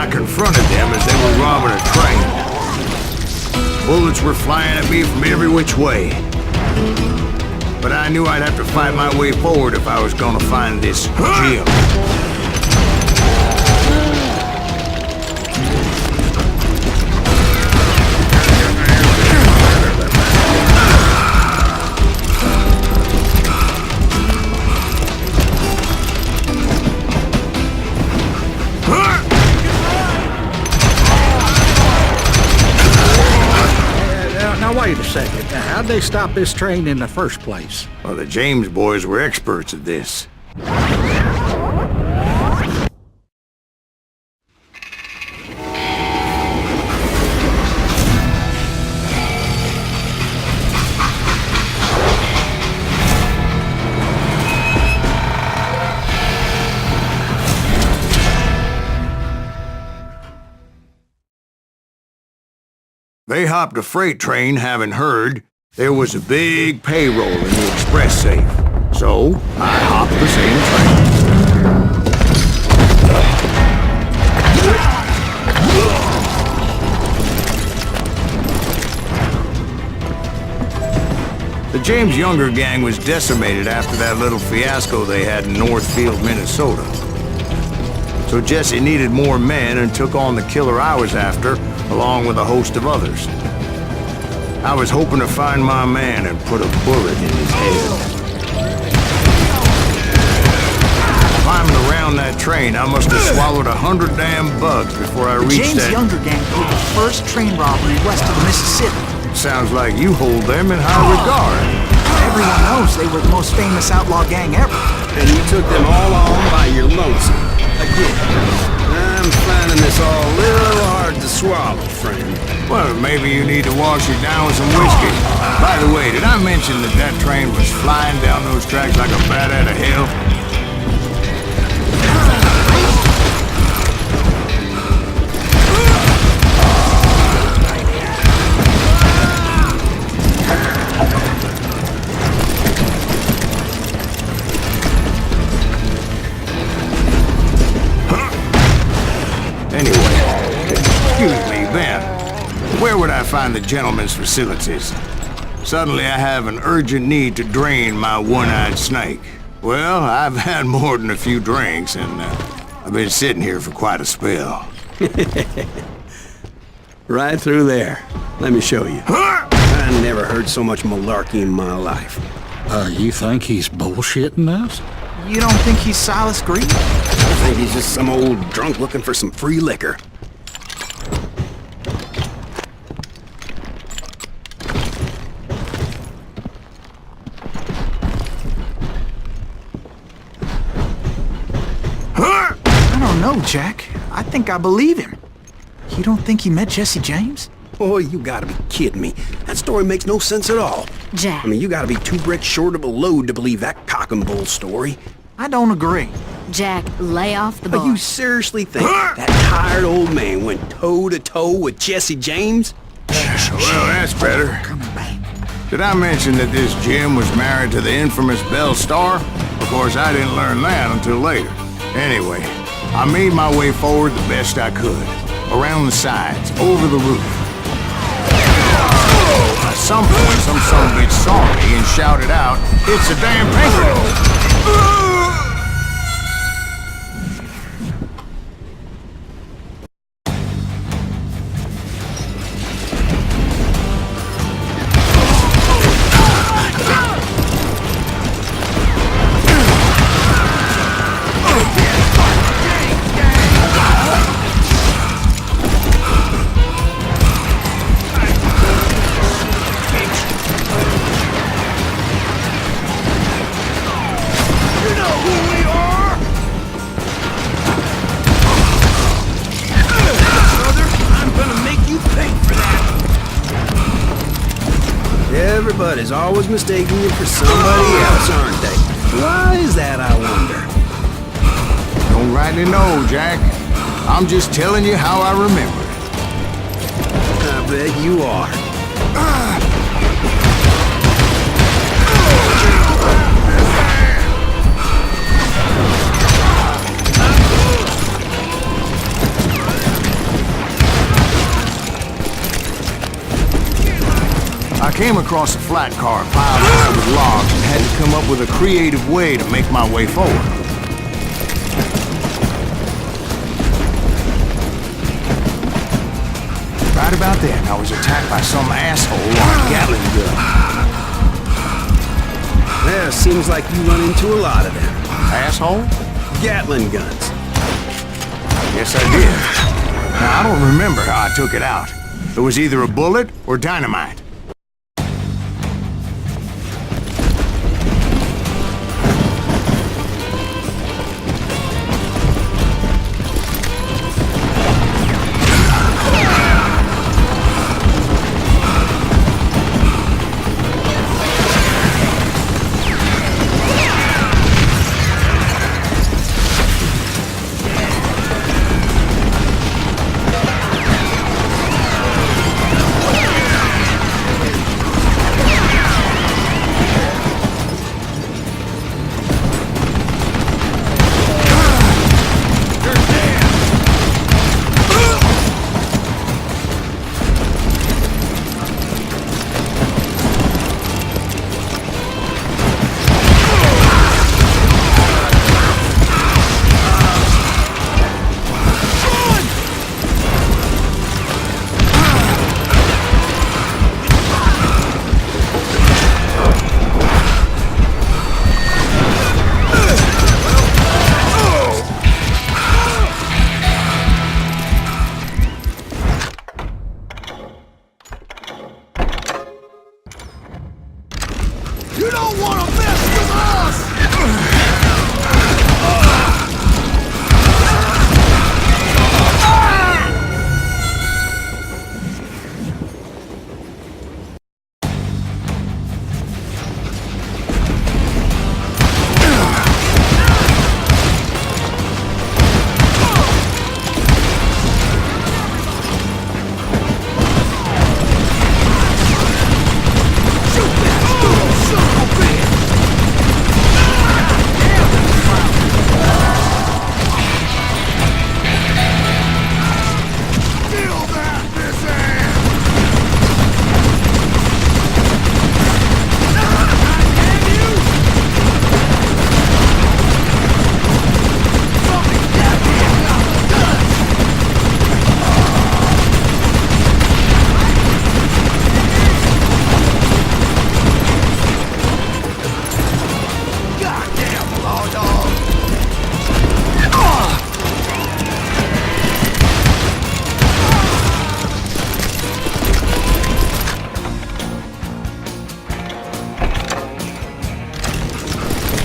I confronted them as they were robbing a train. Bullets were flying at me from every which way. But I knew I'd have to fight my way forward if I was gonna find this Jim. Wait a second. How'd they stop this train in the first place? Well, the James boys were experts at this. They hopped a freight train having heard there was a big payroll in the express safe. So, I hopped the same train. The James Younger gang was decimated after that little fiasco they had in Northfield, Minnesota. So Jesse needed more men and took on the killer I was after, along with a host of others. I was hoping to find my man and put a bullet in his head. Climbing around that train, I must have swallowed 100 damn bugs before I reached that... The James Younger gang pulled the first train robbery west of the Mississippi. Sounds like you hold them in high regard. Everyone knows they were the most famous outlaw gang ever. And you took them all on by your lonesome. Again. I'm finding this all a little hard to swallow, friend. Well, maybe you need to wash it down with some whiskey. By the way, did I mention that that train was flying down those tracks like a bat out of hell? Where would I find the gentleman's facilities? Suddenly I have an urgent need to drain my one-eyed snake. Well, I've had more than a few drinks, and I've been sitting here for quite a spell. Right through there. Let me show you. I never heard so much malarkey in my life. You think he's bullshitting us? You don't think he's Silas Green? I think he's just some old drunk looking for some free liquor. No, Jack. I think I believe him. You don't think he met Jesse James? Oh, you gotta be kidding me. That story makes no sense at all. Jack. I mean, you gotta be 2 bricks short of a load to believe that cock and bull story. I don't agree. Jack, lay off the bar. But you seriously think that tired old man went toe-to-toe with Jesse James? Well, that's better. Coming back. Did I mention that this Jim was married to the infamous Belle Starr? Of course, I didn't learn that until later. Anyway, I made my way forward the best I could. Around the sides, over the roof. At some point, some son of a bitch saw me and shouted out, "It's a damn Pinkerton!" Everybody's always mistaking you for somebody else, aren't they? Why is that, I wonder? Don't rightly know, Jack. I'm just telling you how I remember it. I bet you are. came across a flat car piled high with logs and had to come up with a creative way to make my way forward. Right about then, I was attacked by some asshole on a Gatling gun. Yeah, seems like you run into a lot of them. Asshole? Gatling guns. Yes, I did. Now, I don't remember how I took it out. It was either a bullet or dynamite.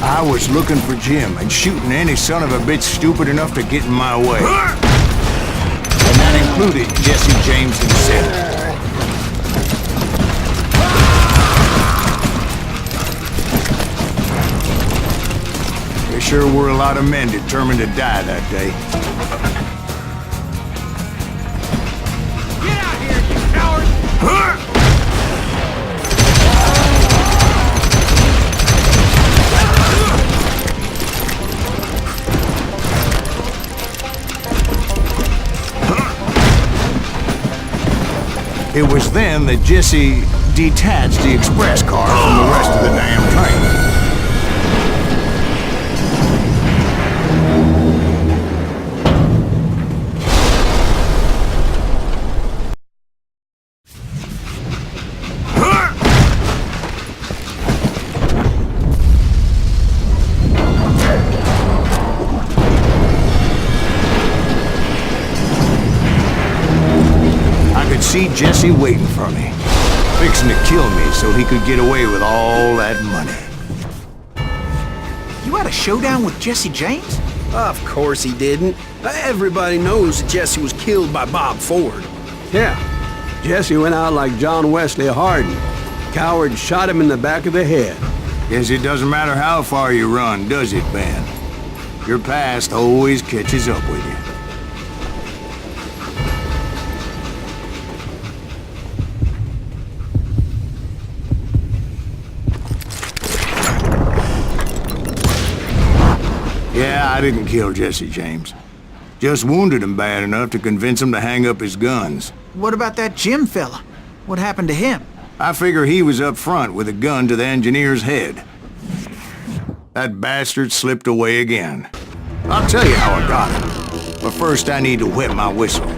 I was looking for Jim and shooting any son of a bitch stupid enough to get in my way. And that included Jesse James himself. There sure were a lot of men determined to die that day. Get out here, you coward! It was then that Jesse detached the express car from the rest of the damn train. See Jesse waiting for me, fixing to kill me so he could get away with all that money. You had a showdown with Jesse James? Of course he didn't. Everybody knows that Jesse was killed by Bob Ford. Yeah, Jesse went out like John Wesley Hardin. Coward shot him in the back of the head. Guess it doesn't matter how far you run, does it, Ben? Your past always catches up with you. Yeah, I didn't kill Jesse James. Just wounded him bad enough to convince him to hang up his guns. What about that Jim fella? What happened to him? I figure he was up front with a gun to the engineer's head. That bastard slipped away again. I'll tell you how I got him. But first I need to wet my whistle.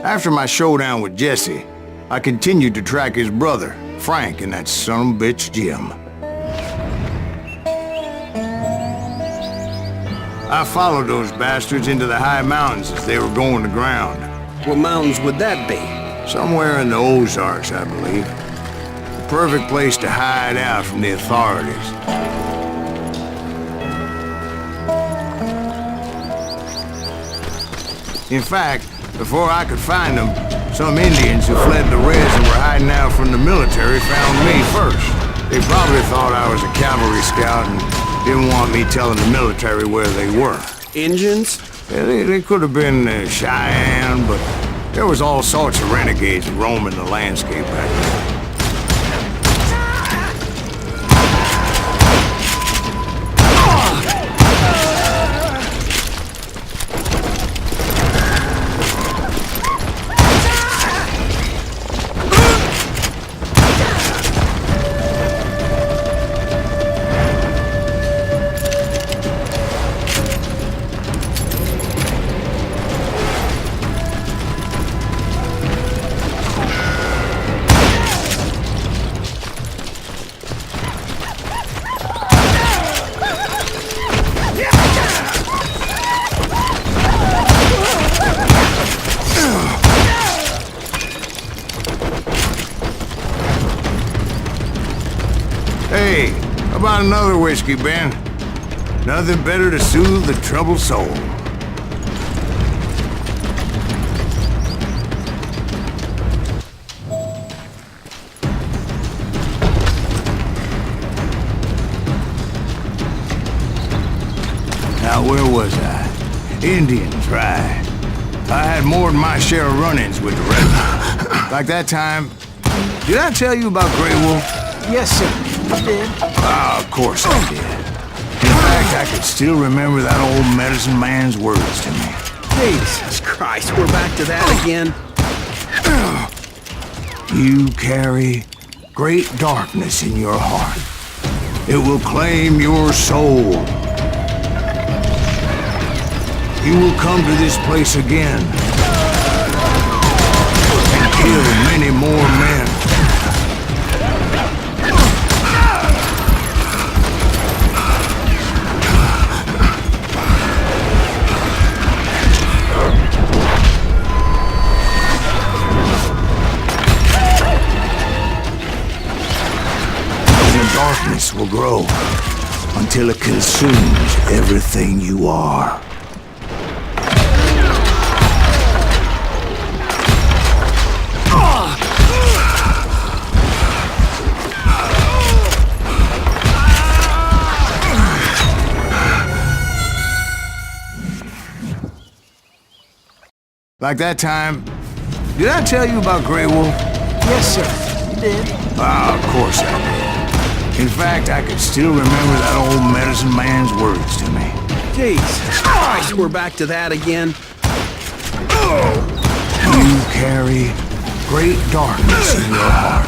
After my showdown with Jesse, I continued to track his brother, Frank, and that sumbitch Jim. I followed those bastards into the high mountains as they were going to ground. What mountains would that be? Somewhere in the Ozarks, I believe. The perfect place to hide out from the authorities. In fact, before I could find them, some Indians who fled the Reds and were hiding out from the military found me first. They probably thought I was a cavalry scout and didn't want me telling the military where they were. Indians? Yeah, they could have been Cheyenne, but there was all sorts of renegades roaming the landscape back then. Hey, how about another whiskey, Ben? Nothing better to soothe the troubled soul. Now, where was I? Indians, right. I had more than my share of run-ins with the Red. Like that time... Did I tell you about Grey Wolf? Yes, sir. You did. Ah, of course I did. In fact, I could still remember that old medicine man's words to me. Jesus Christ, we're back to that again. You carry great darkness in your heart. It will claim your soul. You will come to this place again and kill many more men. Darkness will grow until it consumes everything you are. Like that time... Did I tell you about Grey Wolf? Yes, sir. You did. Ah, of course I did. In fact, I could still remember that old medicine man's words to me. Jesus Christ, we're back to that again. You carry great darkness in your heart.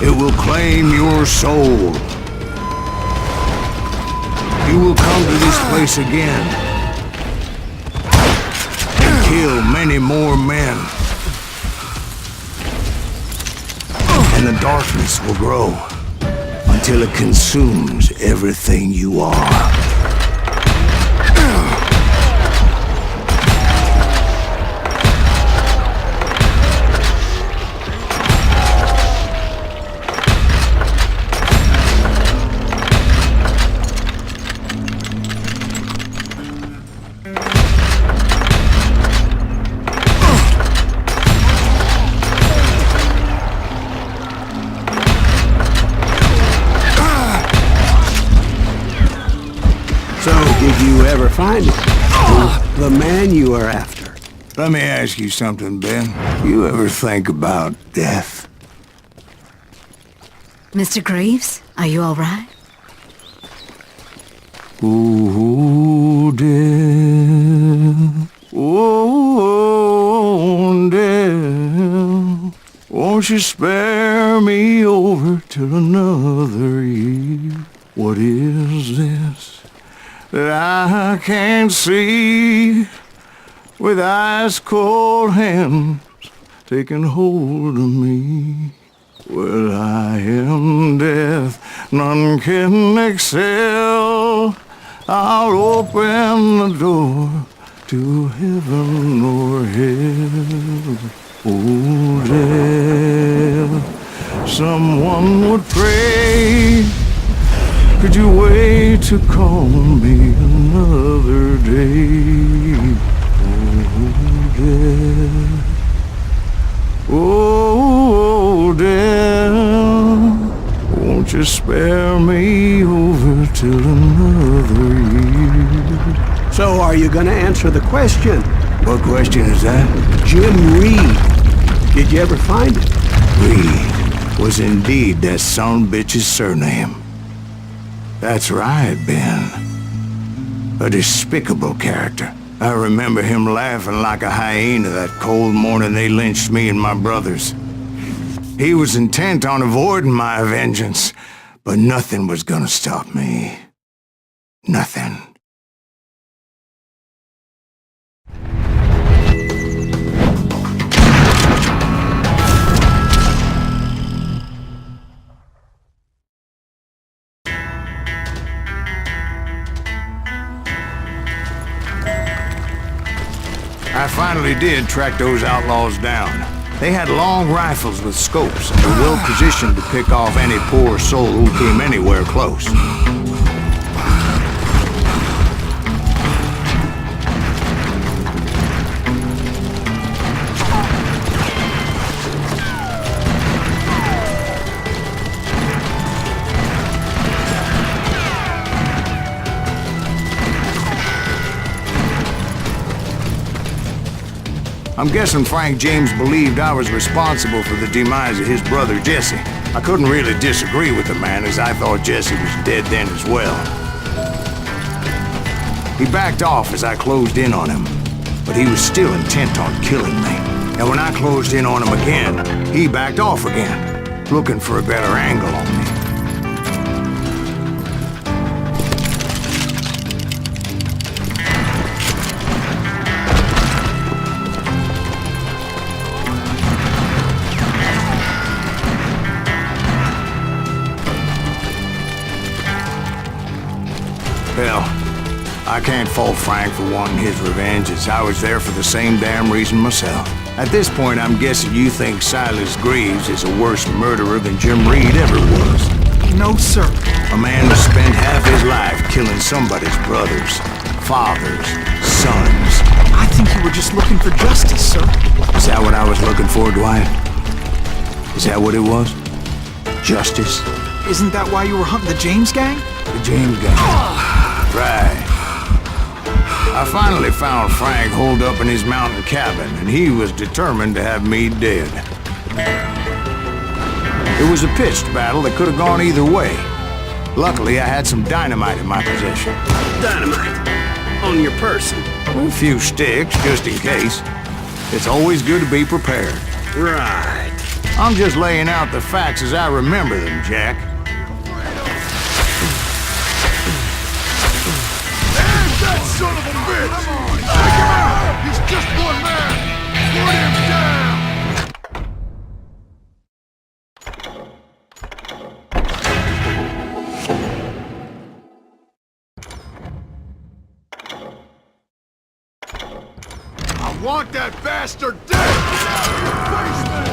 It will claim your soul. You will come to this place again and kill many more men. And the darkness will grow until it consumes everything you are. find him. The man you are after. Let me ask you something, Ben. You ever think about death? Mr. Greaves, are you all right? Ooh, death. Oh, death. Won't you spare me over till another year? What is this that I can't see? With ice cold hands taking hold of me. Well, I am death, none can excel. I'll open the door to heaven or hell. Oh, death, someone would pray. Could you wait to call me another day? Oh, death, won't you spare me over till another year? So are you gonna answer the question? What question is that? Jim Reed. Did you ever find him? Reed was indeed that son bitch's surname. That's right, Ben. A despicable character. I remember him laughing like a hyena that cold morning they lynched me and my brothers. He was intent on avoiding my vengeance, but nothing was gonna stop me. Nothing. I finally did track those outlaws down. They had long rifles with scopes and were well positioned to pick off any poor soul who came anywhere close. I'm guessing Frank James believed I was responsible for the demise of his brother Jesse. I couldn't really disagree with the man, as I thought Jesse was dead then as well. He backed off as I closed in on him, but he was still intent on killing me. And when I closed in on him again, he backed off again, looking for a better angle on me. Well, I can't fault Frank for wanting his revenge, as I was there for the same damn reason myself. At this point, I'm guessing you think Silas Greaves is a worse murderer than Jim Reed ever was. No, sir. A man who spent half his life killing somebody's brothers, fathers, sons. I think you were just looking for justice, sir. Is that what I was looking for, Dwight? Is that what it was? Justice? Isn't that why you were hunting the James gang? The James gang. Right. I finally found Frank holed up in his mountain cabin, and he was determined to have me dead. It was a pitched battle that could have gone either way. Luckily, I had some dynamite in my possession. Dynamite? On your person? A few sticks, just in case. It's always good to be prepared. Right. I'm just laying out the facts as I remember them, Jack. That son of a bitch! Take him out! He's just one man! Put him down! I want that bastard dead! Get out of your basement!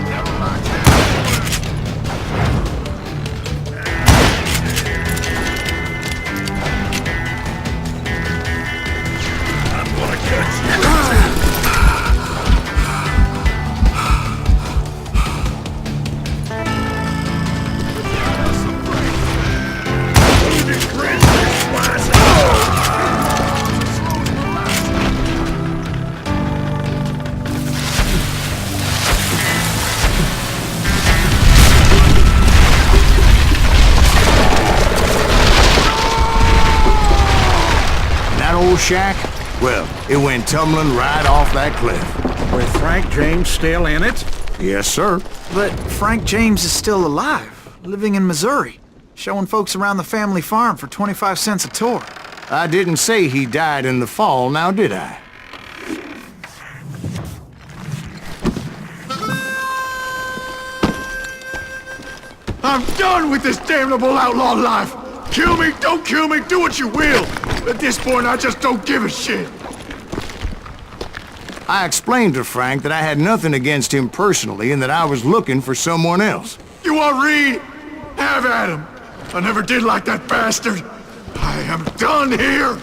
Never mind. Chris! old shack? Well, it went tumbling right off that cliff. With Frank James still in it? Yes, sir. But Frank James is still alive, living in Missouri, showing folks around the family farm for 25 cents a tour. I didn't say he died in the fall, now did I? I'm done with this damnable outlaw life. Kill me, don't kill me, do what you will. At this point, I just don't give a shit. I explained to Frank that I had nothing against him personally and that I was looking for someone else. You want Reed? Have at him. I never did like that bastard. I am done here.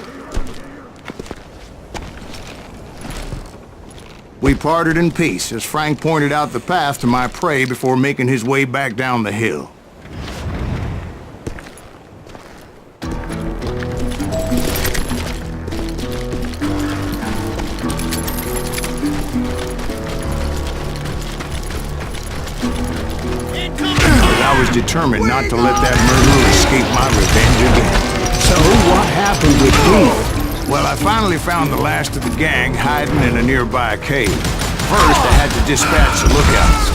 We parted in peace as Frank pointed out the path to my prey before making his way back down the hill. I was determined not to let that murderer escape my revenge again. So what happened with Reed? Well, I finally found the last of the gang hiding in a nearby cave. First, I had to dispatch the lookouts.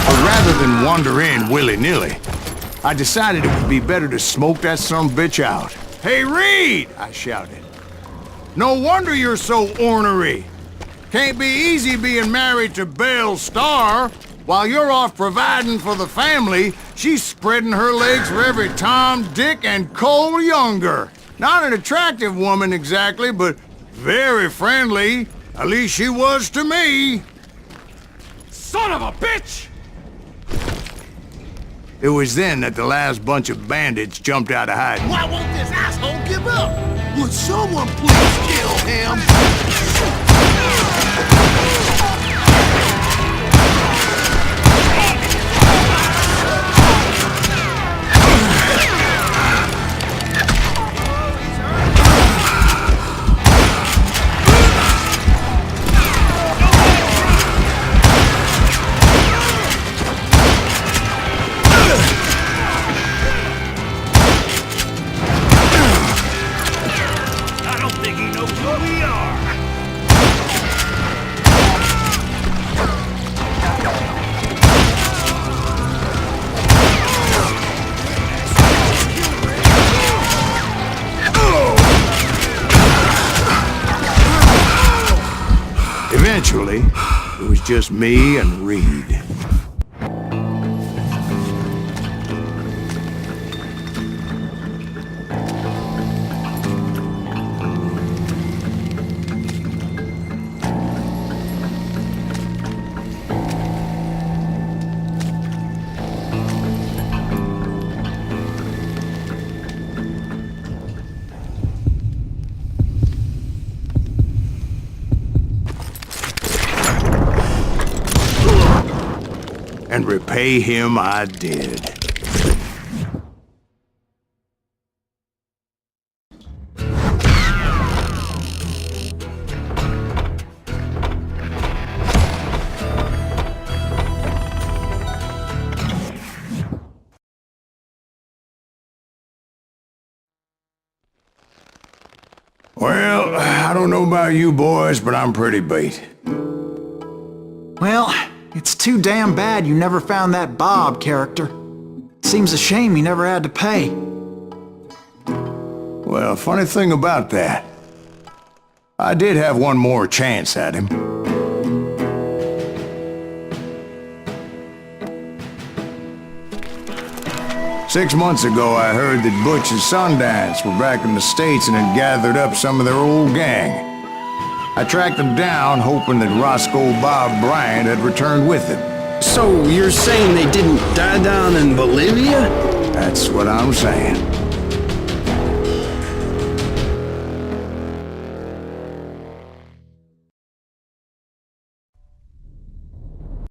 But rather than wander in willy-nilly, I decided it would be better to smoke that sumbitch out. "Hey, Reed!" I shouted. "No wonder you're so ornery. Can't be easy being married to Belle Starr. While you're off providing for the family, she's spreading her legs for every Tom, Dick, and Cole Younger. Not an attractive woman exactly, but very friendly. At least she was to me." Son of a bitch! It was then that the last bunch of bandits jumped out of hiding. Why won't this asshole give up? Would someone please kill him? Eventually, it was just me and Reed. And repay him I did. Well, I don't know about you boys, but I'm pretty beat. Well, it's too damn bad you never found that Bob character. Seems a shame you never had to pay. Well, funny thing about that, I did have one more chance at him. Six months ago, I heard that Butch and Sundance were back in the States and had gathered up some of their old gang. I tracked them down, hoping that Roscoe Bob Bryant had returned with them. So you're saying they didn't die down in Bolivia? That's what I'm saying.